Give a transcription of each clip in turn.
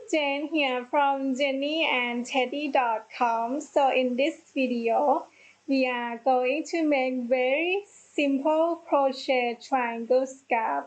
Jane here from jennyandteddy.com. So in this video, we are going to make very simple crochet triangle scarf.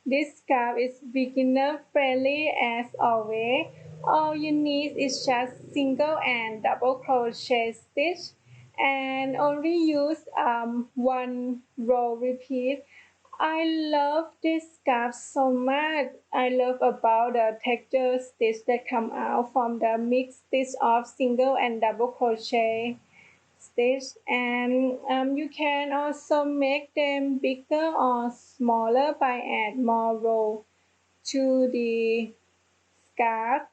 This scarf is beginner friendly as always. All you need is just single and double crochet stitch and only use one row repeat. I love this scarf so much. I love about the texture stitch that come out from the mix stitch of single and double crochet stitch, and you can also make them bigger or smaller by add more row to the scarf,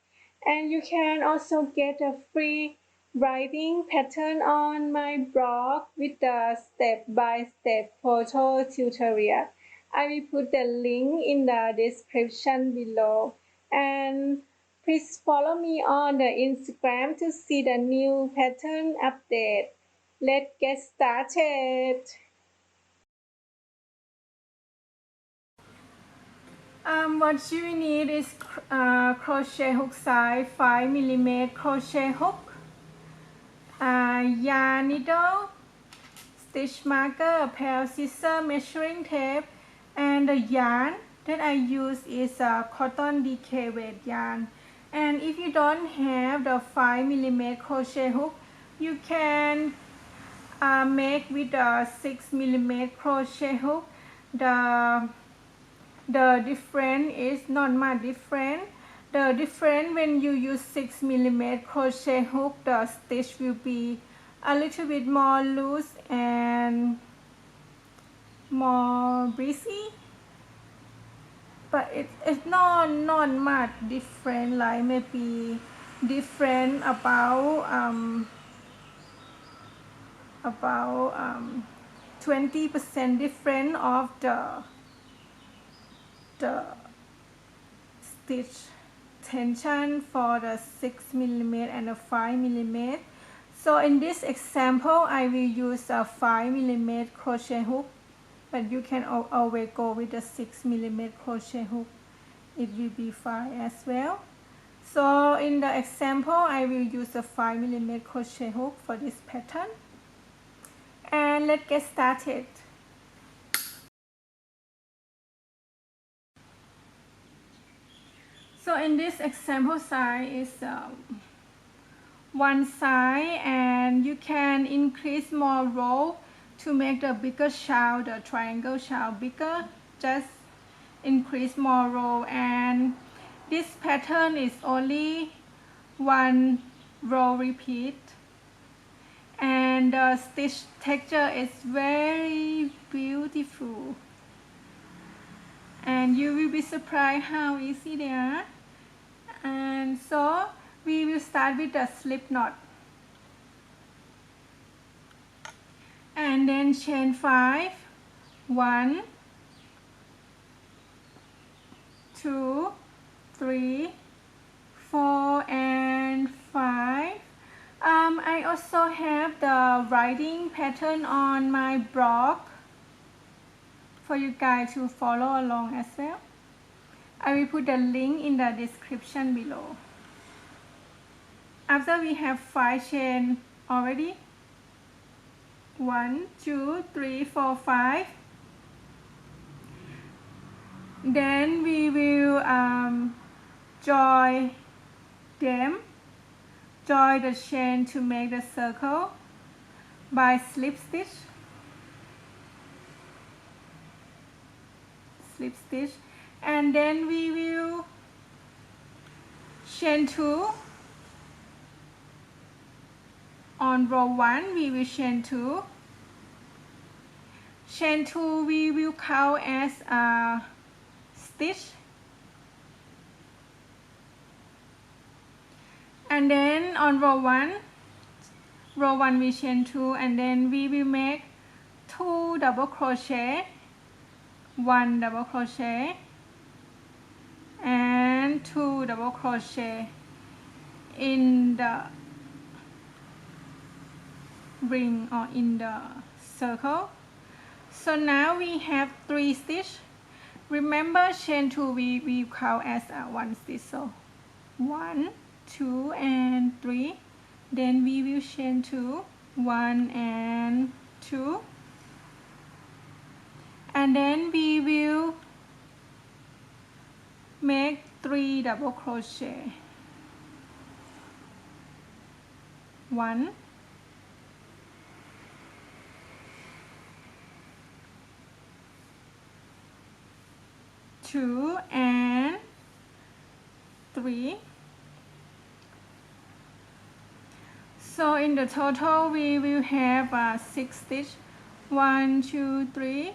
and you can also get a free writing pattern on my blog with the step-by-step photo tutorial. I will put the link in the description below, and please follow me on the Instagram to see the new pattern update. Let's get started. What you need is crochet hook size 5mm crochet hook, yarn needle, stitch marker, a pair of scissors, measuring tape, and the yarn that I use is cotton DK weight yarn. And if you don't have the 5mm crochet hook, you can make with a 6mm crochet hook. The difference is not much different. The difference when you use 6mm crochet hook, the stitch will be a little bit more loose and more breezy. But it's not much different, like maybe different about 20% different of the stitch tension for the 6mm and the 5mm. So in this example, I will use a 5mm crochet hook, but you can always go with the 6mm crochet hook. It will be fine as well. So in the example, I will use a 5mm crochet hook for this pattern. And let's get started. So in this example size is one side, and you can increase more row to make the bigger shawl, the triangle shawl bigger. Just increase more row, and this pattern is only one row repeat, and the stitch texture is very beautiful, and you will be surprised how easy they are. And so we will start with the slip knot, and then chain 5, 1, 2, 3, 4, and 5. I also have the writing pattern on my blog for you guys to follow along as well. I will put the link in the description below. After we have 5 chain already, 1, 2, 3, 4, 5, then we will join them, join the chain to make the circle by slip stitch, and then we will chain 2 on row 1. We will chain 2. Chain 2 we will count as a stitch, and then on row 1 we chain 2, and then we will make 2 double crochet, 1 double crochet, and 2 double crochet in the ring or in the circle. So now we have 3 stitches. Remember, chain 2 we count as 1 stitch. So 1, 2 and 3. Then we will chain 2, 1 and 2, and then we will make 3 double crochet. 1, 2 and 3. So in the total we will have 6 stitches. 1, 2, 3,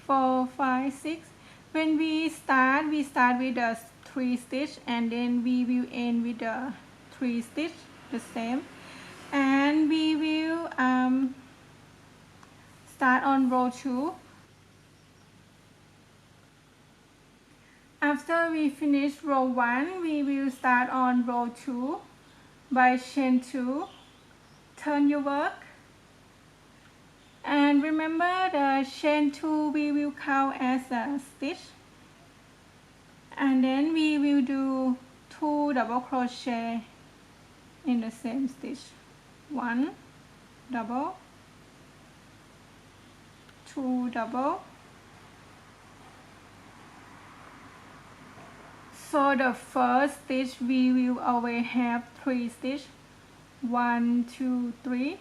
4, 5, 6. When we start with the 3 stitch, and then we will end with the 3 stitch, the same. And we will start on row 2. After we finish row 1, we will start on row 2 by chain 2. Turn your work. And remember, the chain 2 we will count as a stitch. And then we will do 2 double crochet in the same stitch. 1 double, 2 double. So the first stitch we will always have 3 stitches. 1, 2, 3.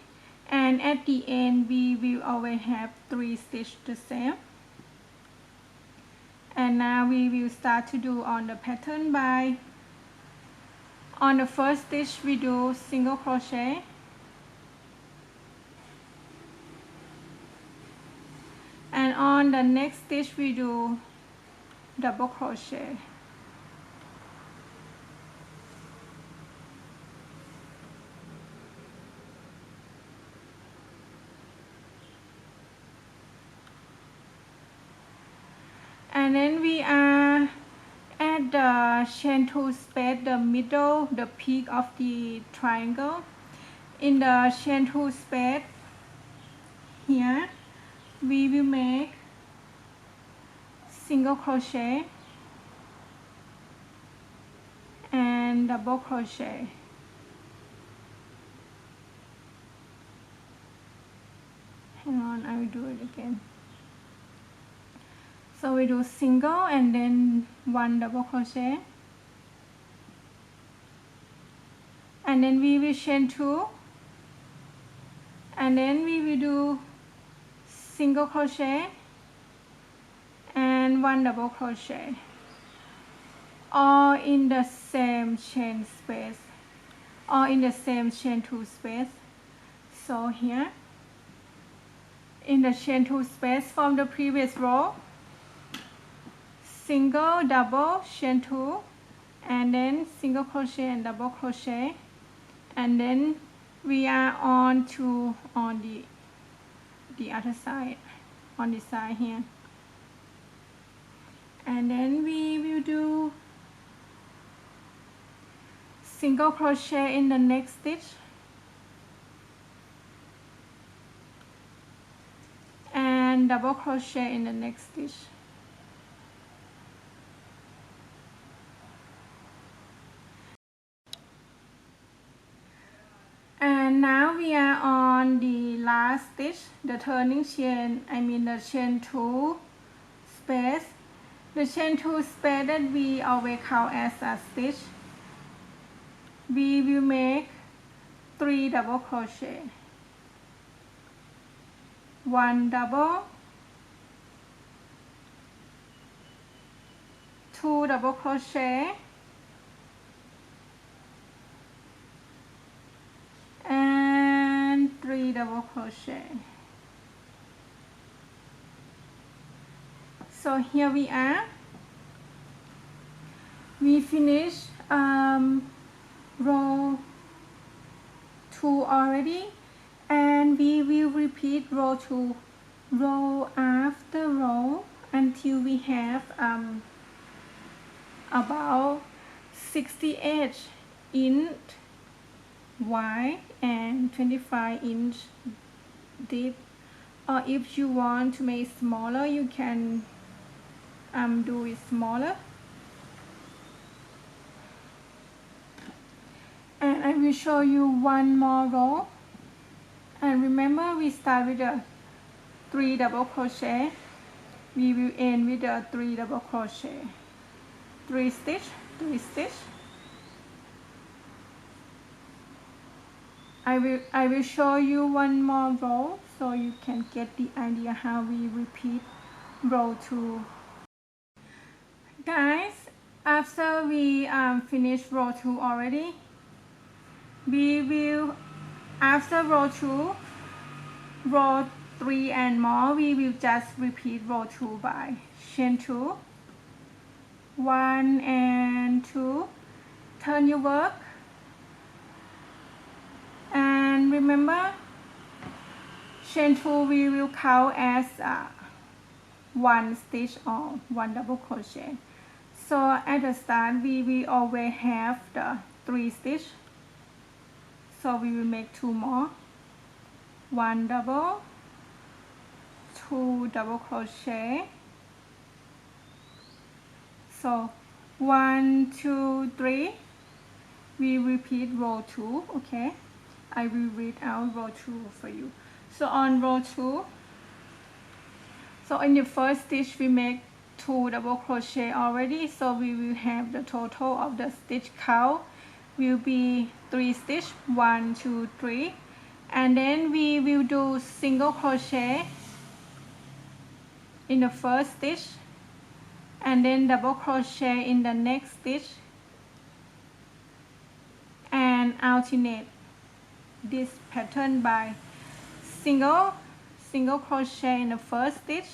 And at the end we will always have 3 stitches the same. And now we will start to do on the pattern by, on the first stitch we do single crochet, and on the next stitch we do double crochet. And then we are at the chain 2 space, the middle, the peak of the triangle. In the chain 2 space here, we will make single crochet and double crochet. Hang on, I will do it again. So we do single and then 1 double crochet, and then we will chain 2, and then we will do single crochet and 1 double crochet, all in the same chain space, all in the same chain 2 space. So here in the chain 2 space from the previous row, single, double, chain 2, and then single crochet and double crochet, and then we are on the other side, on this side here, and then we will do single crochet in the next stitch and double crochet in the next stitch. And now we are on the last stitch, the turning chain, the chain 2 space. The chain 2 space that we always count as a stitch. We will make 3 double crochet. 1 double, 2 double crochet, and 3 double crochet. So here we are. We finished row 2 already, and we will repeat row 2 row after row until we have about 68 inch wide and 25 inch deep. Or if you want to make smaller, you can do it smaller. I will show you one more row. And remember, we start with a 3 double crochet. We will end with a 3 double crochet. 3 stitch, 3 stitch. I will show you one more row so you can get the idea how we repeat row 2. Guys, after we finish row 2 already, we will, after row 2, row 3 and more, we will just repeat row 2 by chain 2, 1 and 2, turn your work, and remember, chain 2 we will count as 1 stitch or 1 double crochet. So at the start we will always have the 3 stitch, so we will make 2 more, 1 double, 2 double crochet. So 1 2 3, we repeat row 2. Okay, I will read out row 2 for you. So on row 2, so in the first stitch we make 2 double crochet already, so we will have the total of the stitch count will be 3 stitch, 1 2 3, and then we will do single crochet in the first stitch and then double crochet in the next stitch and alternate this pattern by single crochet in the first stitch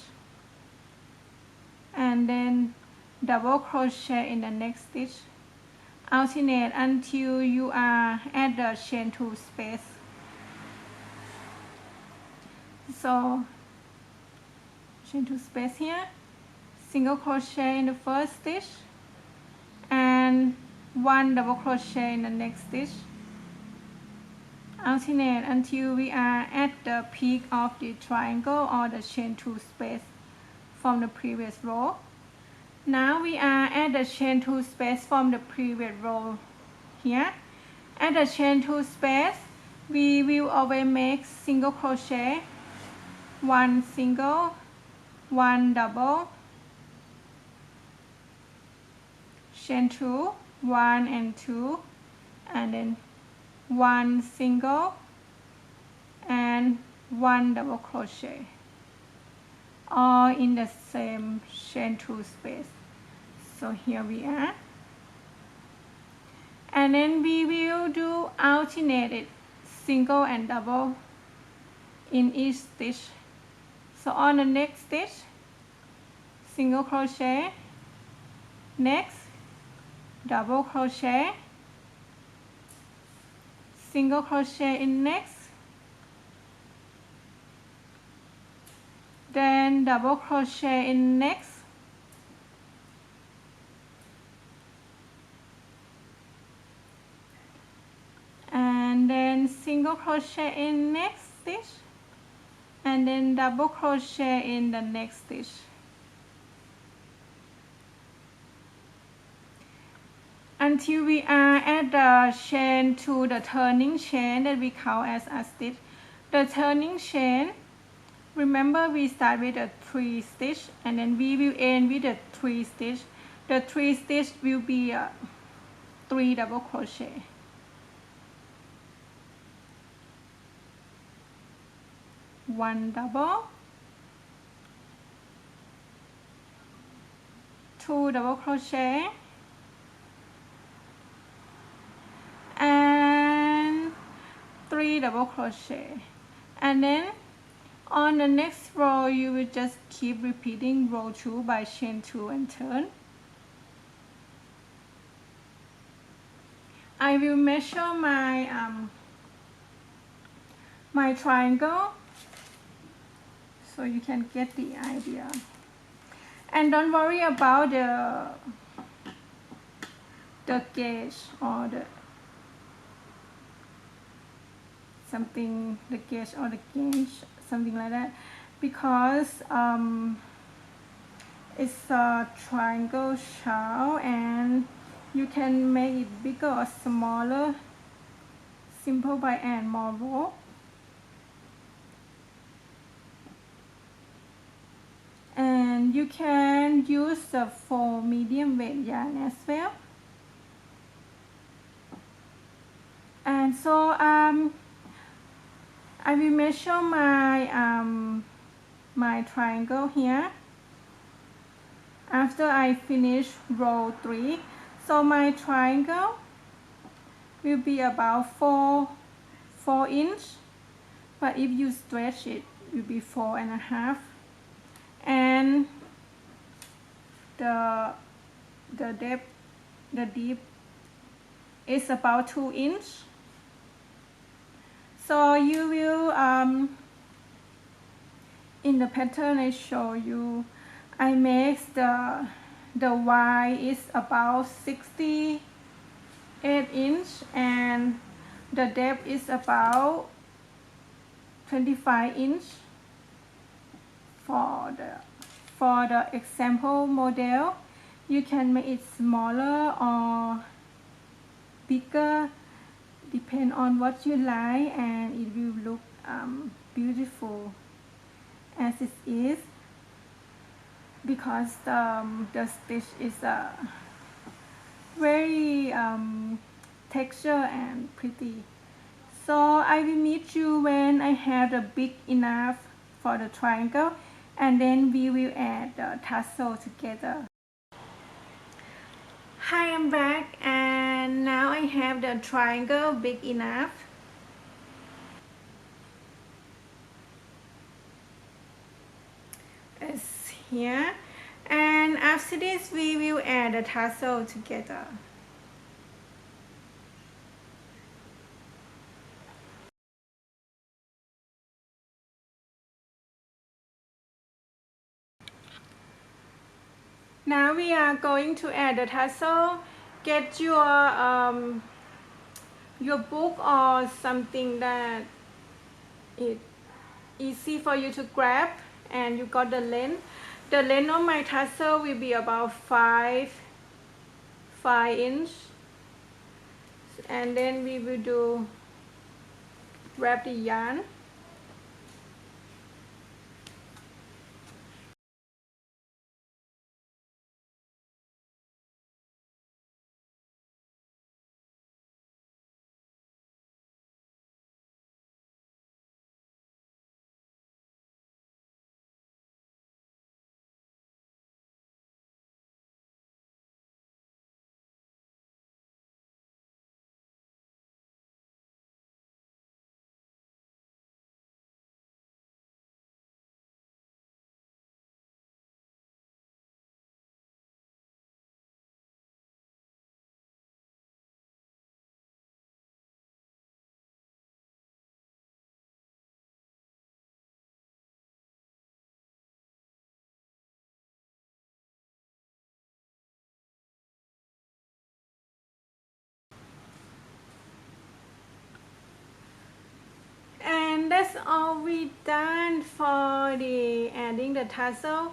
and then double crochet in the next stitch, alternate until you are at the chain 2 space. So chain 2 space here, single crochet in the first stitch and 1 double crochet in the next stitch, alternate until we are at the peak of the triangle or the chain 2 space from the previous row. Now we are at the chain 2 space from the previous row here. At the chain 2 space, we will always make single crochet, 1 single, 1 double, chain 2, 1 and 2, and then 1 single and 1 double crochet, all in the same chain 2 space. So here we are, and then we will do alternated single and double in each stitch. So on the next stitch, single crochet, next double crochet, single crochet in next, then double crochet in next, and then single crochet in next stitch, and then double crochet in the next stitch. Until we are at the chain to the turning chain that we count as a stitch. The turning chain, remember we start with a 3 stitch and then we will end with a 3 stitch. The 3 stitch will be 3 double crochet. One double, 2 double crochet, and 3 double crochet. And then on the next row you will just keep repeating row 2 by chain 2 and turn. I will measure my my triangle so you can get the idea. And don't worry about the gauge or the something, the gauge or the gauge, something like that, because it's a triangle shawl and you can make it bigger or smaller Simple by Anne Morrow. And you can use the 4 medium weight yarn as well. And so I will measure my triangle here after I finish row 3. So my triangle will be about 4 inch, but if you stretch it, it will be 4.5. And the deep is about 2 inch. So you will in the pattern I show you, I make the Y is about 68 inch and the depth is about 25 inch for the example model. You can make it smaller or bigger, depend on what you like, and it will look beautiful as it is, because the stitch is very texture and pretty. So I will meet you when I have the big enough for the triangle, and then we will add the tassel together. Hi, I'm back, and now I have the triangle big enough. It's here, and after this we will add the tassel together. Now we are going to add the tassel. Get your book or something that is easy for you to grab, and you got the length. The length of my tassel will be about 5 inch, and then we will wrap the yarn. And that's all we done for the adding the tassel.